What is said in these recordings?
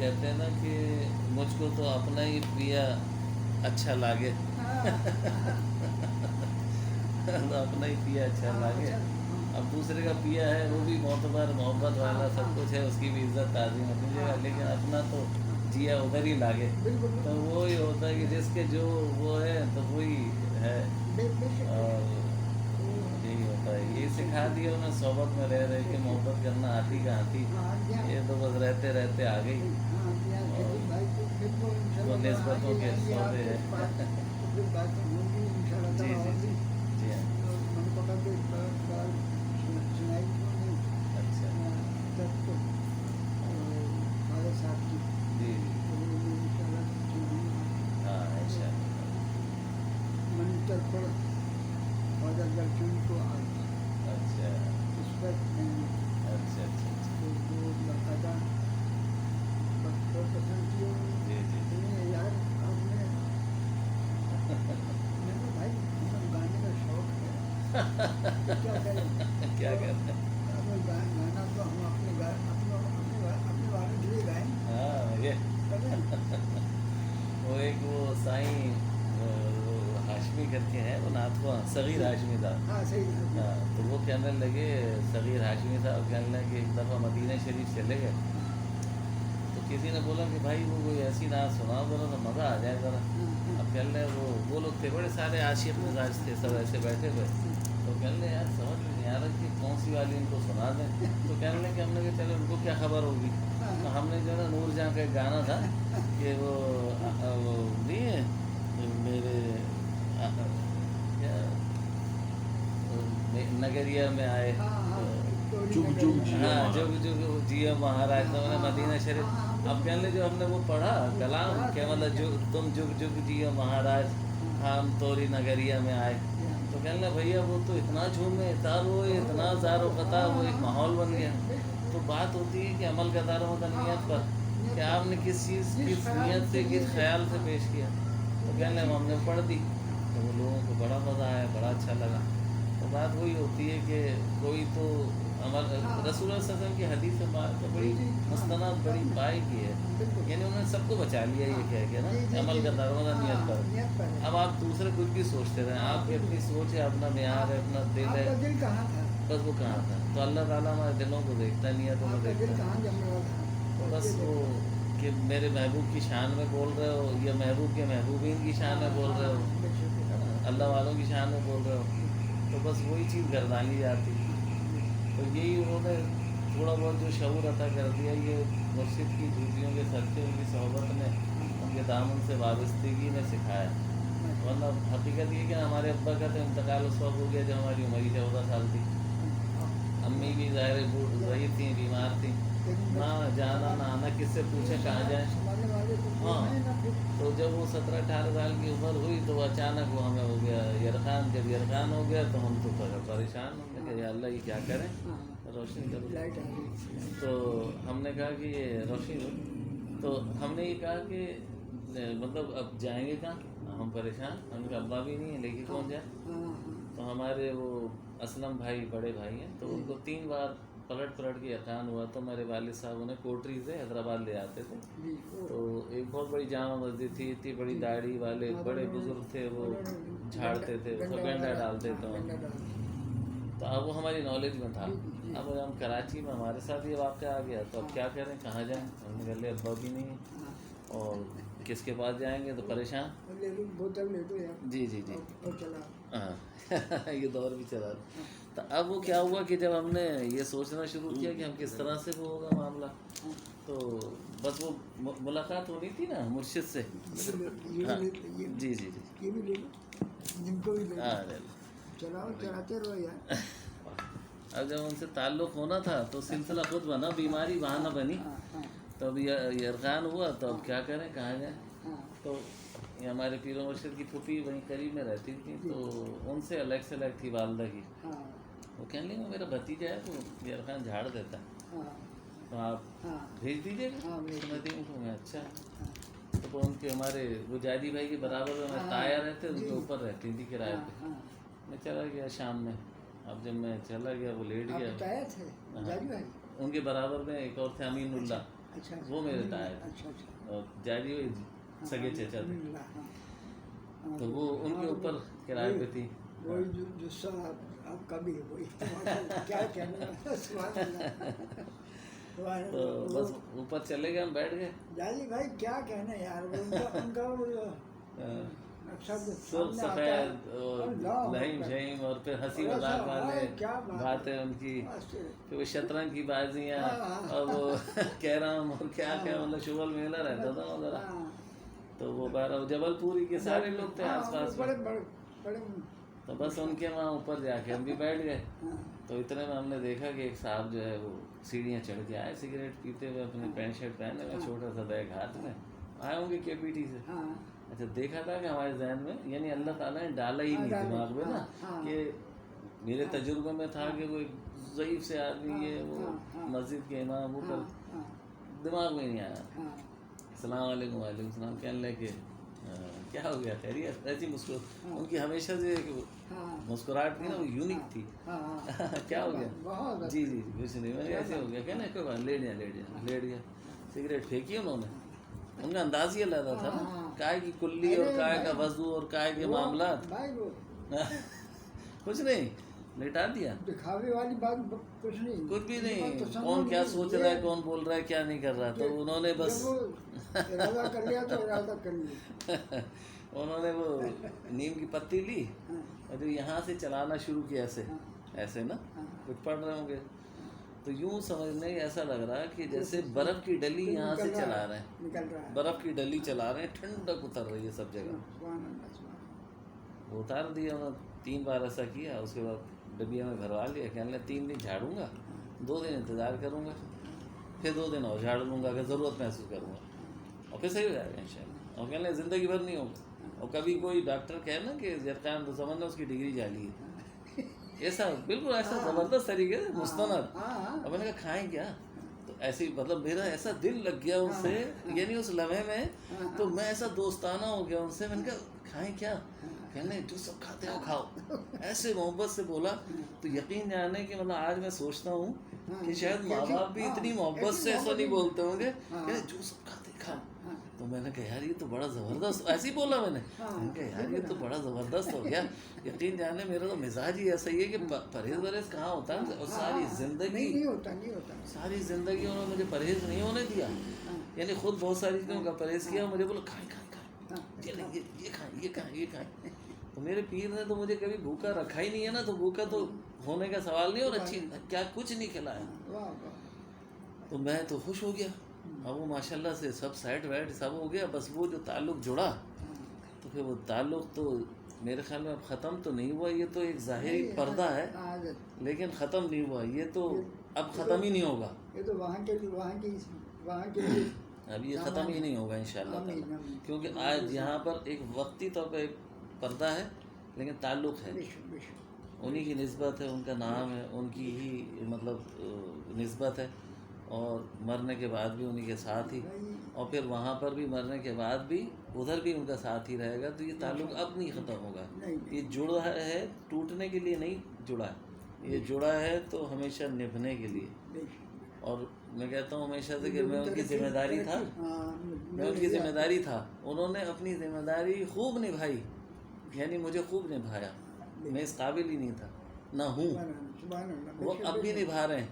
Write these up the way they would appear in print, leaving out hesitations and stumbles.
کہتے ہیں نا کہ مجھ کو تو اپنا ہی پیا اچھا لگے تو اپنا ہی پیا اچھا لگے. اب دوسرے کا پیا ہے وہ بھی معتبر محبت والا سب کچھ ہے, اس کی بھی عزت تعظیم اپنی جگہ, لیکن اپنا تو جیا ادھر ہی لاگے. تو وہی ہوتا ہے کہ جس کے جو وہ ہے تو وہی ہے. اور یہی ہوتا ہے, یہی سکھا دیا انہیں صحبت میں رہ رہے کہ محبت کرنا آتی کہاں تھی, یہ تو بس رہتے رہتے آ گئی. اور وہ نسبتوں کے سودے ہے. جی جی جی جی ہاں. اچھا جی جی ہاں اچھا اچھا اچھا اچھا جی جی کیا کہتے ہیں. ہاں یہ وہ ایک وہ سائیں ہاشمی کر کے ہیں, وہ ناتواں صغیر ہاشمی صاحب. ہاں تو وہ کہنے لگے, صغیر ہاشمی صاحب کہنے لگے کہ ایک دفعہ مدینہ شریف چلے گئے تو کسی نے بولا کہ بھائی وہ کوئی ایسی نعت سنا دو تو مزہ آ جائے ذرا. اب کہنے لگے وہ لوگ تھے بڑے سارے عاشق مزاج تھے, سب ایسے بیٹھے ہوئے. تو کہنے لگے یار سمجھ میں نہیں آ رہا کہ کون سی والی ان کو سنا دیں. تو کہنے لگے کہ ہم نے کہا چلو ان کو کیا خبر ہوگی. تو ہم نے جو ہے نا نور جہاں کا ایک گانا تھا کہ وہ نہیں ہے میرے نگریا میں آئے, جگ جگ جی ہاں جگ جگ جیو مہاراج, تو نے مدینہ شریف. اب کہنے لگے جو ہم نے وہ پڑھا کلام کہ مطلب تم جگ جگ جیو مہاراج, ہم توری نگریا میں آئے. تو کہنے لگے بھیا وہ تو اتنا جھومے اتنا روئے اتنا زار و قطع, وہ ایک ماحول بن گیا. تو بات ہوتی ہے کہ عمل کا دار و مدار نیت پر, کہ آپ نے کس چیز کس نیت سے کس خیال سے پیش کیا. تو کہنے لگے ہم نے پڑھ دی تو وہ لوگوں کو بڑا مزہ آیا, بڑا اچھا لگا. تو بات وہی ہوتی ہے کہ کوئی تو عمل رسول اللہ صلی اللہ علیہ وسلم کی حدیث بات تو بڑی مستند بڑی پائی کی ہے, یعنی انہوں نے سب کو بچا لیا یہ کہہ کے نا عمل کا دار و مدار نیت پر. اب آپ دوسرے کچھ بھی سوچتے رہیں, آپ کی اپنی سوچ ہے, اپنا معیار ہے, اپنا دل ہے, بس وہ کہاں تھا. تو اللہ تعالیٰ ہمارے دلوں کو دیکھتا ہے, نیتوں کو دیکھتا ہے. تو بس وہ کہ میرے محبوب کی شان میں بول رہے ہو یا محبوب کے محبوبین کی شان میں بول رہے ہو, ہے نا, اللہ والوں کی شان میں بول رہے ہو, تو بس وہی چیز گردانی جاتی. تو یہی انہوں نے تھوڑا بہت جو شعور عطا کر دیا, یہ مرشد کی جوتیوں کے صدقے ان کی صحبت نے ان کے دامن سے وابستگی نے سکھایا. ورنہ حقیقت یہ کہ ہمارے ابا کا تو انتقال اس وقت ہو گیا جب ہماری عمر 14 سال تھی. امی بھی ظاہر ضعیف تھیں, بیمار تھیں, نہ جانا نہ آنا, کس سے پوچھیں کہاں جائیں. ہاں تو جب وہ 17-18 سال کی عمر ہوئی تو وہ اچانک وہ ہمیں ہو گیا یرخان. جب یرخان ہو گیا تو ہم تو پریشان ہوں گے کہ یا اللہ یہ کیا کریں, روشنی کرو. تو ہم نے کہا کہ یہ روشنی, تو ہم نے یہ کہا کہ مطلب اب جائیں گے کہاں, ہم پریشان. ہم کا ابا بھی نہیں ہے, لے کے کون جائے. تو ہمارے وہ اسلم بھائی بڑے بھائی ہیں, تو ان کو 3 بار پلٹ کے یرخان ہوا. تو میرے والد صاحب انہیں کوٹری سے حیدرآباد لے آتے تھے. تو ایک بہت بڑی جامع مسجد تھی, اتنی بڑی داڑھی والے بڑے بزرگ تھے, وہ جھاڑتے تھے, اس میں گنڈا ڈالتے تھے. تو اب وہ ہماری نالج میں تھا. اب ہم کراچی میں ہمارے ساتھ یہ واقعہ آ گیا, تو اب کیا کریں, کہاں جائیں. ہم نے کہا لے ابا بھی نہیں ہے, اور کس کے پاس جائیں گے, تو پریشان. جی جی جی ہاں یہ دور بھی چلا. تو اب وہ کیا ہوا کہ جب ہم نے یہ سوچنا شروع کیا کہ ہم کس طرح سے وہ ہوگا معاملہ, تو بس وہ ملاقات ہونی تھی نا مرشد سے. ہاں جی جی جی ہاں چلاتے رہو یار. اب جب ان سے تعلق ہونا تھا تو سلسلہ خود بنا, بیماری بہانہ بنی. تو اب یرغان ہوا, تو اب کیا کریں, کہاں جائیں. تو یہ ہمارے پیر و مرشد کی پھوپھی وہیں قریب میں رہتی تھی, تو ان سے الگ تھی والدہ کی. وہ کہنے لگے میرا بھتیجا ہے تو یرغان جھاڑ دیتا ہے, تو آپ بھیج دیجیے گا. میں اچھا ہے. تو ان کے ہمارے وہ جادی بھائی کے برابر میں تایا رہتے, ان کے اوپر رہتی تھی کرائے پہ. میں چلا گیا شام میں. اب جب میں چلا گیا وہ لیٹ گیا. ان کے برابر میں ایک اور تھے امین اللہ, अच्छा वो मेरे ताए थे। अच्छा अच्छा और जाजी हुई सगे चचा थे, अल्हम्दुलिल्लाह, हाँ। हाँ, तो वो उनके हाँ, ऊपर किराए पे थी। वही जो जुस्सा आपका भी है वही माशाअल्लाह, क्या कहना सुभान अल्लाह सुभान तो अल्लाह। बस ऊपर चले गए, हम बैठ गए। जाली भाई क्या कहना यार, वो उनका वो जो शब्द सुर्ख सामने आता है। सफ़ेद और अल्लाह लहीम अकबर। शहीम, और फिर हंसी और ऐसा मजाक वाले हाय, क्या बात है। बातें उनकी, आश्चर्य। फिर वो शतरंज की बाजियाँ हाँ, और वो कैरम और क्या क्या, हाँ। मतलब शुगल मेला रहता था वगैरह। हाँ, तो वो बारह जबलपुरी के सारे लोग थे हाँ, आसपास बड़े में। बड़े बड़े तो बस उनके वहाँ ऊपर जाके हम भी बैठ गए। हाँ, तो इतने में हमने देखा कि एक साहब जो है वो सीढ़ियाँ चढ़ के आए, सिगरेट पीते हुए, अपने पैंट शर्ट पहने हुए, छोटा सा बैग हाथ में, आए होंगे केपीटी से। हाँ, अच्छा, देखा था कि हमारे जहन में, यानी अल्लाह ताला ने डाला ही हाँ, नहीं डाला, दिमाग में ना, हाँ, कि मेरे तजुर्बे में था कि वो एक ज़ईफ़ से आदमी, ये वो हाँ, मस्जिद के इमाम, वो हाँ, कर हाँ, दिमाग में नहीं आया। हाँ, अस्सलाम वालेकुम, वालेकुम सलाम, कहने लगे क्या हो गया, खैरियत? ऐसी मुस्कुरा, उनकी हमेशा से एक हाँ, मुस्कुराहट थी ना, वो यूनिक थी। हाँ, क्या हो गया? बहुत जी जी जी, कुछ नहीं, मैंने ऐसे हो गया, क्या नहीं, कोई बात, लेट गया। सिगरेट फेंकी उन्होंने, उनका अंदाज ही अलग था ना, हाँ। काय की कुल्ली और अरे काय का भाई, वजू और काय के वो मामलात। भाई वो कुछ नहीं, लेटा दिया, दिखावे वाली बात कुछ नहीं, कुछ भी ये बात तो नहीं, समझ कौन क्या नहीं, सोच ये- रहा है, कौन बोल रहा है, क्या नहीं कर रहा, तो ये- उन्होंने बस जब वो इरादा कर लिया तो इरादा कर लिया। उन्होंने वो नीम की पत्ती ली हाँ, और जो यहाँ से चलाना शुरू किया, ऐसे हाँ, ऐसे ना, हाँ। कुछ पढ़ रहे होंगे, तो यूं समझने ऐसा लग रहा है कि जैसे बर्फ़ की डली यहाँ से निकल चला रहे हैं, निकल रहा है। बर्फ़ की डली चला रहे हैं, ठंडक उतर रही है सब जगह। सुभान अल्लाह, सुभान अल्लाह। वो उतार दिया उन्होंने, 3 बार ऐसा किया, उसके बाद डबिया में भरवा लिया, कहने लगे 3 दिन झाड़ूंगा, 2 दिन इंतज़ार करूँगा, फिर 2 दिन और झाड़ लूँगा अगर ज़रूरत महसूस करूँगा, और फिर सही हो जाएगा इंशाल्लाह। और कहने लगे ज़िंदगी भर नहीं होगा। और कभी कोई डॉक्टर कहे ना कि जरखान, तो समझना उसकी डिग्री जाली है, ऐसा बिल्कुल ऐसा ज़बरदस्त तरीके से मुस्तनद। हाँ, हाँ, और मैंने कहा खाएं क्या, तो ऐसे ही, मतलब मेरा ऐसा दिल लग गया उनसे, यानी उस लम्हे में तो मैं ऐसा दोस्ताना हो गया उनसे, मैंने कहा खाएं क्या, कहने जो सब खाते हो खाओ, ऐसे मोहब्बत से बोला। तो यकीन जाने कि मतलब आज मैं सोचता हूँ कि शायद माँ बाप भी इतनी मोहब्बत से ऐसा नहीं बोलते होंगे, कहने जो सब खाते खाओ। तो मैंने कहा यार ये तो बड़ा ज़बरदस्त, ऐसे ही बोला मैंने कहा यार ये तो बड़ा ज़बरदस्त हो गया। यकीन जाने मेरा तो मिजाज ही ऐसा ही है कि परहेज़ वरहेज़ कहाँ होता है, और सारी ज़िंदगी, नहीं होता, नहीं होता। सारी ज़िंदगी उन्होंने मुझे परहेज़ नहीं होने दिया, यानी खुद बहुत सारी चीज़ों का परहेज़ किया, मुझे बोला खाएं खाएं खाएं, ये नहीं, ये खाएं, ये खाएं, ये खाएं। तो मेरे पीर ने तो मुझे कभी भूखा रखा ही नहीं है ना, तो भूखा तो होने का सवाल नहीं, और अच्छी क्या कुछ नहीं खिलाया। वाह वाह। तो मैं तो खुश हो गया। अब वो माशाल्लाह से सब सेट वेट सब हो गया, बस वो जो ताल्लुक़ जुड़ा, तो फिर वो ताल्लुक़ तो मेरे ख्याल में अब ख़त्म तो नहीं हुआ, ये तो एक ज़ाहिरी पर्दा है, आदत। लेकिन ख़त्म नहीं हुआ, ये तो अब ख़त्म ही नहीं होगा, ये तो वहाँ के लिए अब ये ख़त्म ही नहीं होगा इंशाअल्लाह आमीन, ताला, आमीन। क्योंकि आज यहाँ पर एक वक्ती तौर पर एक पर्दा है, लेकिन ताल्लुक़ है, बेशक बेशक। उन्हीं की निस्बत है, उनका नाम है, उनकी ही मतलब निस्बत है, और मरने के बाद भी उन्हीं के साथ ही, और फिर वहाँ पर भी मरने के बाद भी उधर भी उनका साथ ही रहेगा। तो ये ताल्लुक़ अब नहीं ख़त्म होगा, ये जुड़ा है, टूटने के लिए नहीं जुड़ा है, ये जुड़ा है तो हमेशा निभने के लिए। और मैं कहता हूँ हमेशा से कि मैं उनकी ज़िम्मेदारी था, मैं उनकी ज़िम्मेदारी था, उन्होंने अपनी ज़िम्मेदारी खूब निभाई, यानी मुझे खूब निभाया, मैं इस काबिल ही नहीं था, ना हूँ, वो अब भी निभा रहे हैं,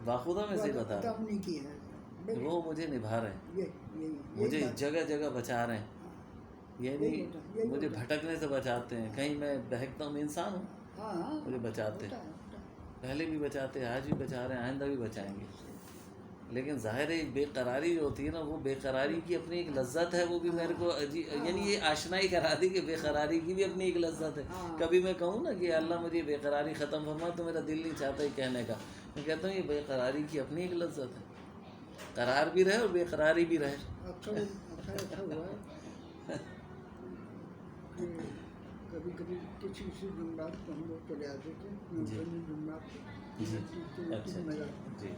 बाखुदा में से बता रहा हूँ, नहीं किया है। वो मुझे निभा रहे हैं, ये मुझे जगह जगह बचा रहे हैं, यानी मुझे भटकने से बचाते हैं, कहीं मैं बहकता हूँ, मैं इंसान हूँ, हाँ, मुझे बचाते हैं, पहले भी बचाते हैं, आज भी बचा रहे हैं, आइंदा भी बचाएंगे। लेकिन ज़ाहिर है बेकरारी जो होती है ना, वो बेकरारी की अपनी एक लज्जत है, वो भी मेरे को यानी ये आशनाई करा दी कि बेकरारी की भी अपनी एक लज्जत है। कभी मैं कहूँ ना कि अल्लाह मुझे बेकरारी ख़त्म फरमा, तो मेरा दिल नहीं चाहता ही कहने का, मैं कहता हूँ ये बेकरारी की अपनी एक लज्जत है, करार भी रहे और बेकरारी भी रहे। अक्सर ऐसा हुआ है कि कभी कभी किसी जुमरात को हम लोग चले आते थे, जुमरात अच्छा जी,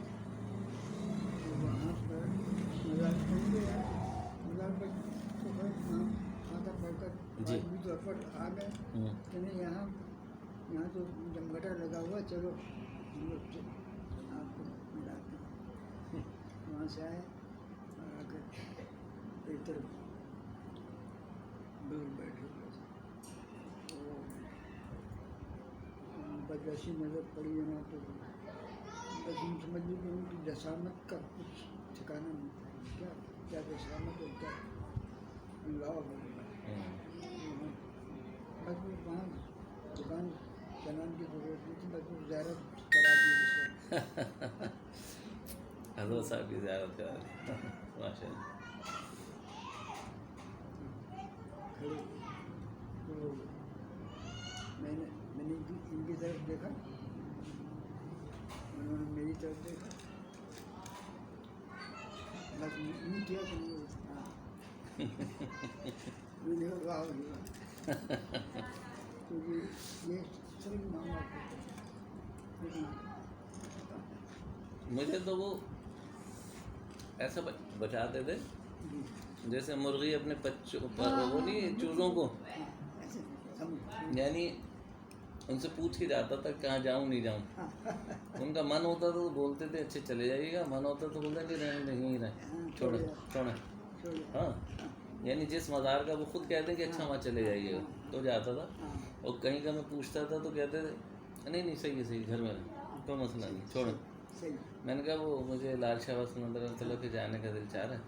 तो वहाँ पर मज़ार पड़ गया, मज़ार पर तो खाता पड़कर आदमी तो अफर आ गए कि नहीं, यहाँ तो जमघटा लगा हुआ, चलो हम लोग आपको मिलाते हैं। वहाँ से आए, आकर एक तरफ दूर बैठे हुए थे। तो बस ऐसी नजर पड़ी है ना, तो बस हम समझ लीजिए कि उनकी जसामत का कुछ ठिकाना नहीं था। क्या क्या जसामत और क्या लाभ होगा। बस वो वहाँ दुकान चलाने की जरूरत नहीं थी, बस वो ज़्यारत करा दी उस वक्त। हजरत साहब की ज़ियारत करा दी। माशाअल्लाह। खड़े तो मैंने इनकी तरफ देखा, उन्होंने मेरी तरफ देखा, बस नहीं किया कि नहीं, हाँ मैंने कहा वाह हुआ, क्योंकि ये सभी मामला लेकिन मुझे तो वो ऐसा बचाते थे जी जैसे मुर्गी अपने बच्चों पर वो नहीं चूज़ों को, हाँ ऐसे समझ यानी उनसे पूछ के जाता था कहाँ जाऊँ नहीं जाऊँ। हाँ उनका मन होता था तो बोलते थे अच्छे चले जाइएगा, मन होता तो बोलते नहीं रहें नहीं रहे, छोड़ो छोड़ो। छोड़िए हाँ, यानी जिस मज़ार का वो खुद कहते हैं कि अच्छा वहाँ चले जाइएगा तो जाता था। हाँ और कहीं का मैं पूछता था तो कहते थे नहीं नहीं सही है सही, घर में रहे, कोई मसला नहीं, छोड़ो। सही मैंने कहा वो मुझे लाल शाह वसल्लम के जाने का दिल चाह रहा है।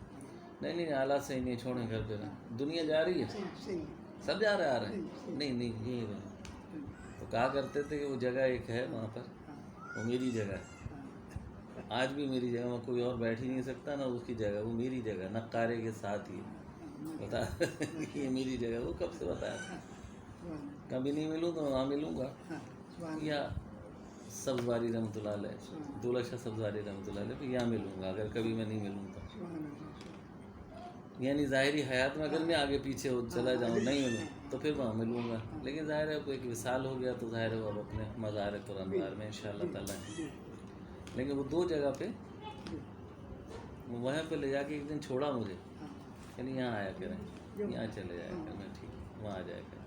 नहीं नहीं हालात सही नहीं, छोड़ें घर पे रहें, दुनिया जा रही है, सही सही सब जा रहे आ रहे हैं, नहीं नहीं यही रहे। तो कहा करते थे कि वो जगह एक है वहाँ पर, वो मेरी जगह है, आज भी मेरी जगह, वहाँ कोई और बैठ ही नहीं सकता ना उसकी जगह, वो मेरी जगह, नक्कारे के साथ ही बता ये मेरी जगह। वो कब से बताया, कभी नहीं मिलूँ तो वहाँ मिलूँगा। या सब्ज़वारी रहमतुल्लाह अलैह, दौलत शाह सब्ज़वारी रहमतुल्लाह अलैह, यहाँ मिलूँगा अगर कभी मैं नहीं मिलूँ तो। यानी ज़ाहिरी हयात में अगर मैं आगे पीछे हो चला जाऊँ नहीं मिलूँ तो फिर वहाँ मिलूँगा, लेकिन ज़ाहिर है कोई एक विसाल हो गया तो ज़ाहिर है वो अब अपने मज़ार कुरानवार में इंशाअल्लाह ताला है। लेकिन वो दो जगह पे वो वहाँ पे ले जाके एक दिन छोड़ा मुझे, यानी यहाँ आया करें, यहाँ चले जाया करें, मैं ठीक वहाँ आ जाया करें।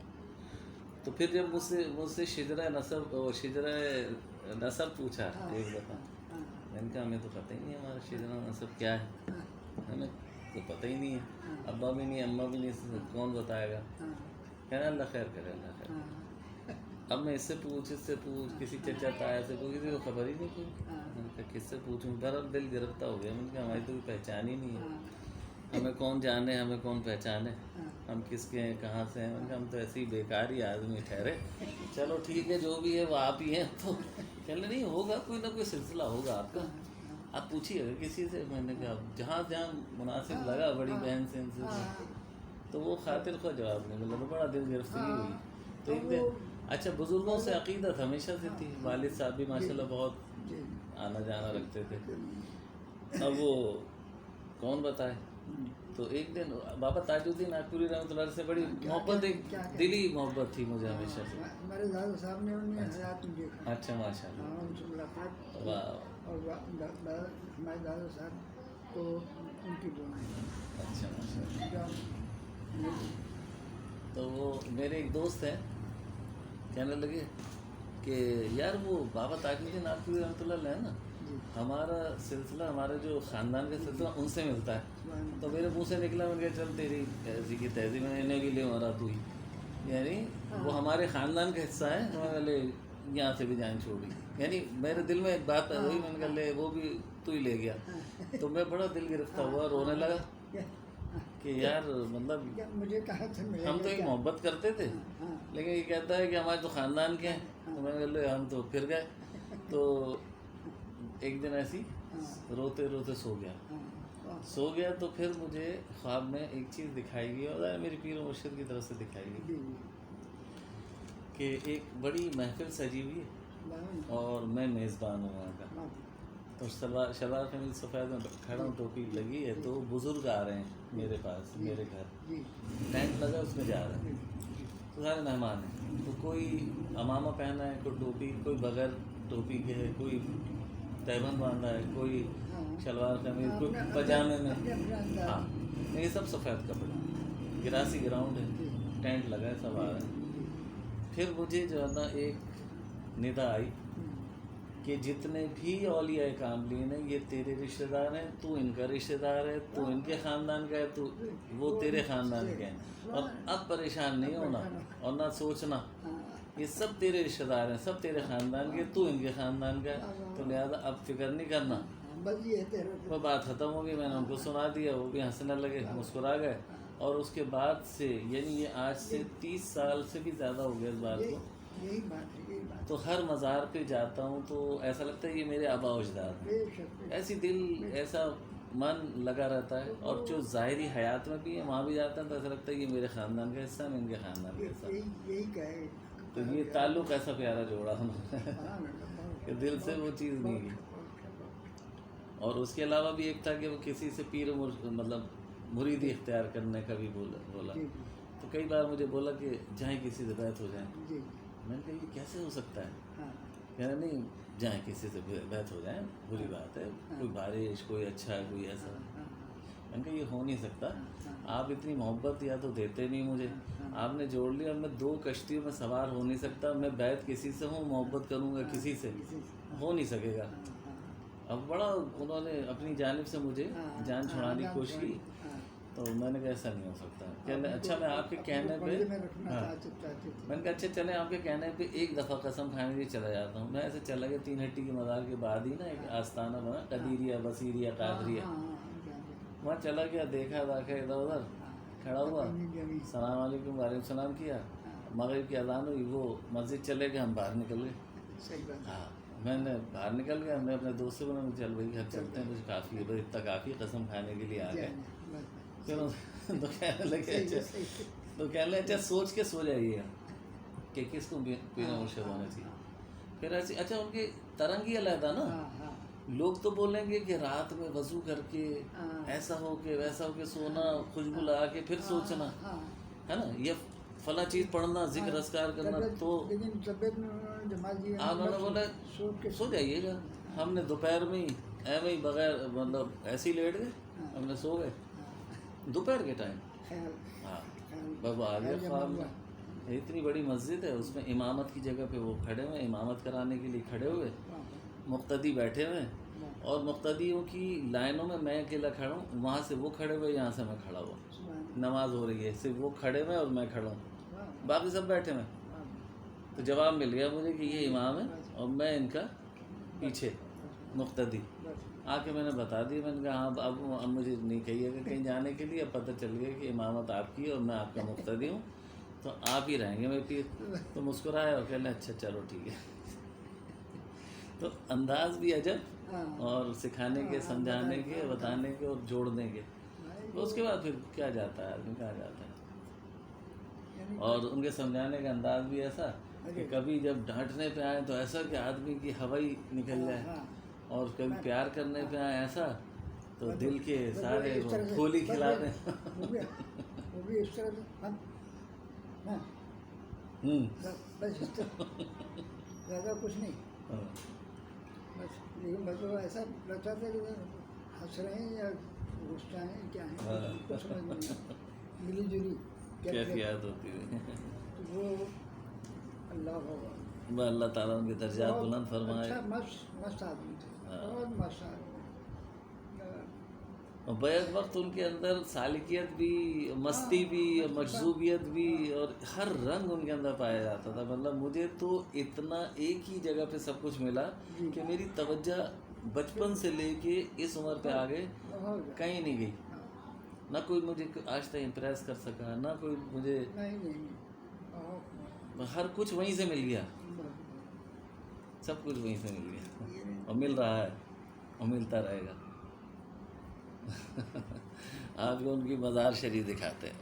तो फिर जब मुझसे शिजरा नसब पूछा एक दफ़ा, मैंने कहा हमें तो पता ही नहीं हमारा शिजरा नसब क्या है, हमें तो पता ही नहीं है, अब्बा भी नहीं अम्मा भी नहीं, कौन बताएगा। कहना अल्लाह खैर करे अल्लाह खैर। अब मैं इससे पूछ किसी चचा ताया से पूछ, किसी को खबर ही नहीं कोई। मैंने कहा किससे पूछूं, बड़ा दिल गिरफ्तार हो गया। मैंने कहा हमारी तो कोई पहचान ही नहीं है, हमें कौन जाने हमें कौन पहचाने, हम किसके हैं कहाँ से हैं। मैंने कहा हम तो ऐसे ही बेकार ही आदमी ठहरे, चलो ठीक है जो भी है वो आप ही हैं। तो कहने नहीं होगा कोई ना कोई सिलसिला होगा आपका, आप पूछिए अगर किसी से। मैंने कहा जहाँ जहाँ मुनासिब लगा बड़ी बहन से इनसे, तो वो खातिर का जवाब नहीं मिला, तो बड़ा दिल गिरफ्तारी हुई। तो एक दिन अच्छा बुज़ुर्गों से अक़ीदत हमेशा से थी, वालिद साहब भी माशाल्लाह बहुत आना जाना रखते थे। अब वो कौन बताए, तो एक दिन बाबा ताजुद्दीन नागपुरी रहमतुल्लाह अलैह से बड़ी मोहब्बत, एक दिली मोहब्बत थी मुझे हमेशा से। हमारे दादा साहब ने उन्हें हयात में देखा, अच्छा माशाल्लाह, हाँ उनसे मुलाकात, वाह और हमारे दादा साहब तो उनकी दुआ है। अच्छा माशाल्लाह। जब तो वो मेरे एक दोस्त हैं कहने लगे कि यार वो बाबा ताजुद्दीन नागपुरी रहमतुल्लाह अलैह है ना, हमारा सिलसिला हमारे जो ख़ानदान का सिलसिला उनसे मिलता है। तो मेरे मुंह से निकला, मैंने कहा चल तेरी ऐसी की तहजीब में इन्हें भी ले मारा तू ही, यानी वो हमारे ख़ानदान का हिस्सा है, तो मैंने ले यहाँ से भी जान छोड़ी। यानी मेरे दिल में एक बात पैदा हुई, मैंने कहा ले वो भी तू ही ले गया। तो मैं बड़ा दिल गिरफ्तार हुआ, रोने लगा कि यार मतलब मुझे कहा था हम तो एक मोहब्बत करते थे, लेकिन ये कहता है कि हमारे तो ख़ानदान के हैं। तो मैंने कहा हम तो फिर गए। तो एक दिन ऐसी रोते रोते सो गया तो फिर मुझे ख्वाब में एक चीज़ दिखाई गई, और मेरी पीर मुर्शिद की तरफ से दिखाई गई कि एक बड़ी महफिल सजी हुई है और मैं मेज़बान हूँ वहाँ का। तो शलवार कमीज सफ़ेद में खड़ा हूँ, टोपी लगी है, तो बुज़ुर्ग आ रहे हैं मेरे पास, मेरे घर टेंट लगा उसमें जा रहे हैं, तो सारे मेहमान हैं। तो कोई अमामा पहना है, कोई टोपी, कोई बगैर टोपी के है, कोई तहबंद बांधा है, कोई शलवार कमीज, कोई पजामे में। हाँ ये सब सफ़ेद कपड़े, गिरासी ग्राउंड है, टेंट लगा है, सब आ रहे हैं। फिर मुझे जो है ना एक निदा आई کہ جتنے بھی اولیاء کاملین ہیں یہ تیرے رشتہ دار ہیں، تو ان کا رشتہ دار ہے، تو ان کے خاندان کا ہے، تو وہ تیرے خاندان کے ہیں، اور اب پریشان نہیں ہونا اور نہ سوچنا، یہ سب تیرے رشتہ دار ہیں، سب تیرے خاندان کے، تو ان کے خاندان کا ہے، تو لہٰذا اب فکر نہیں کرنا۔ بس یہ ہے تیرا وہ بات ختم ہو گئی، میں نے ان کو سنا دیا، وہ بھی ہنسنے لگے، مسکرا گئے، اور اس کے بعد سے یعنی یہ آج سے 30 سال سے بھی زیادہ ہو گیا اس بات کو، یہی بات ہے، یہی بات تو ہر مزار پہ جاتا ہوں تو ایسا لگتا ہے یہ میرے آبا و اجداد ہیں، بے شک ایسی دل ایسا من لگا رہتا ہے، اور جو ظاہری حیات میں بھی ہے وہاں بھی جاتا ہے تو ایسا لگتا ہے یہ میرے خاندان کا حصہ ہے، میں ان کے خاندان کا حصہ ہوں۔ یہی کہے تو یہ تعلق ایسا پیارا جوڑا ہم کہ دل سے وہ چیز نہیں گئی۔ اور اس کے علاوہ بھی ایک تھا کہ وہ کسی سے پیر مطلب مریدی اختیار کرنے کا بھی بولا، جی تو کئی بار مجھے بولا کہ جائیں کسی سے بیعت ہو جائیں، جی میں نے کہا یہ کیسے ہو سکتا ہے، ہاں کہہ رہا نہیں جائیں کسی سے بیعت ہو جائیں، بری بات ہے، کوئی بارش کوئی اچھا ہے کوئی ایسا، میں نے کہا یہ ہو نہیں سکتا، آپ اتنی محبت یا تو دیتے نہیں مجھے، آپ نے جوڑ لیا، میں 2 کشتیوں میں سوار ہو نہیں سکتا، میں بیعت کسی سے ہوں محبت کروں گا کسی سے، ہو نہیں سکے گا۔ اب بڑا انہوں نے اپنی جانب سے مجھے جان چھڑانے کی کوشش کی، تو میں نے کہا ایسا نہیں ہو سکتا، کہنے اچھا میں آپ کے کہنے پہ میں نے کہا اچھا چلیں آپ کے کہنے پہ ایک دفعہ قسم کھانے کے چلا جاتا ہوں، میں ایسے چلا گیا 3 ہٹی کے مزار کے بعد ہی نا ایک آستانہ بنا قدیریہ بصیریہ قادریہ، وہاں چلا گیا، دیکھا ادھر ادھر کھڑا ہوا، السلام علیکم وعلیکم السلام کیا، مغرب کی اذان ہوئی، وہ مسجد چلے گئے، ہم باہر نکل گئے، صحیح بات ہاں میں نے باہر نکل گیا، میں اپنے دوست سے بولا چل بھائی گھر چلتے ہیں، کچھ کافی ہے بس اتنا کافی، قسم کھانے کے لیے آ گئے، چلو تو کہنے لگے اچھا سوچ کے سو جائیے کہ کس کو پیر مرشد ہونا چاہیے، پھر ایسی اچھا ان کی ترنگ ہی علیحدہ نا، لوگ تو بولیں گے کہ رات میں وضو کر کے ایسا ہو کے ویسا ہو کے سونا، خوشبو لگا کے پھر سوچنا ہے نا، یہ فلاں چیز پڑھنا، ذکر اذکار کرنا، تو لیکن طبیعت میں انہوں نے جما دیا، آپ نے بولا سو جائیے گا، ہم نے دوپہر میں ہی ایویں ہی بغیر مطلب ایسے ہی لیٹ گئے، ہم نے سو گئے دوپہر کے ٹائم، ہاں بابا آ گیا خواب میں، اتنی بڑی مسجد ہے، اس میں امامت کی جگہ پہ وہ کھڑے ہوئے، امامت کرانے کے لیے کھڑے ہوئے، مقتدی بیٹھے ہوئے، اور مقتدیوں کی لائنوں میں میں اکیلا کھڑا ہوں، وہاں سے وہ کھڑے ہوئے، یہاں سے میں کھڑا ہوا، نماز ہو رہی ہے، صرف وہ کھڑے ہوئے اور میں کھڑا ہوں، باقی سب بیٹھے ہوئے، تو جواب مل گیا مجھے کہ یہ امام ہے اور میں ان کا پیچھے مقتدی، آ کے میں نے بتا دی، میں نے کہا ہاں اب مجھے نہیں کہیے گا کہیں جانے کے لیے، اب پتہ چل گیا کہ امامت آپ کی ہے اور میں آپ کا مقتدی ہوں، تو آپ ہی رہیں گے میرے پیر، تو مسکرائے اور کہنے اچھا چلو ٹھیک ہے، تو انداز بھی عجب، اور سکھانے کے، سمجھانے کے، بتانے کے اور جوڑنے کے، تو اس کے بعد پھر کیا جاتا ہے آدمی، کہاں جاتا ہے، اور ان کے سمجھانے کا انداز بھی ایسا کہ کبھی جب ڈانٹنے پہ آئے تو ایسا کہ آدمی کی ہوا ہی نکل جائے، اور کبھی پیار کرنے پہ آئے ایسا تو دل کے سارے پھول ہی کھلا دیں، وہ بھی اس طرح سے بس اس طرح زیادہ کچھ نہیں، بس لیکن مطلب ایسا لگتا تھا کہ ہنس رہے ہیں یا غصہ ہیں کیا ہیں، کچھ سمجھ نہیں، ملی جلی کیفیات ہوتی ہے، تو وہ اللہ ہوگا، اللہ تعالیٰ ان کے درجات بلند فرمائے، اچھا مست آدمی تھے، بہت مست آدمی، اور بیک وقت ان کے اندر سالکیت بھی، مستی بھی، مجذوبیت بھی، اور ہر رنگ ان کے اندر پایا جاتا تھا، مطلب مجھے تو اتنا ایک ہی جگہ پہ سب کچھ ملا کہ میری توجہ بچپن سے لے کے اس عمر پہ آگے کہیں نہیں گئی، نہ کوئی مجھے آج تک امپریس کر سکا، نہ کوئی مجھے، ہر کچھ وہیں سے مل گیا، سب کچھ وہیں سے مل گیا، اور مل رہا ہے اور ملتا رہے گا۔ آپ کو ان کی مزار شریف دکھاتے ہیں۔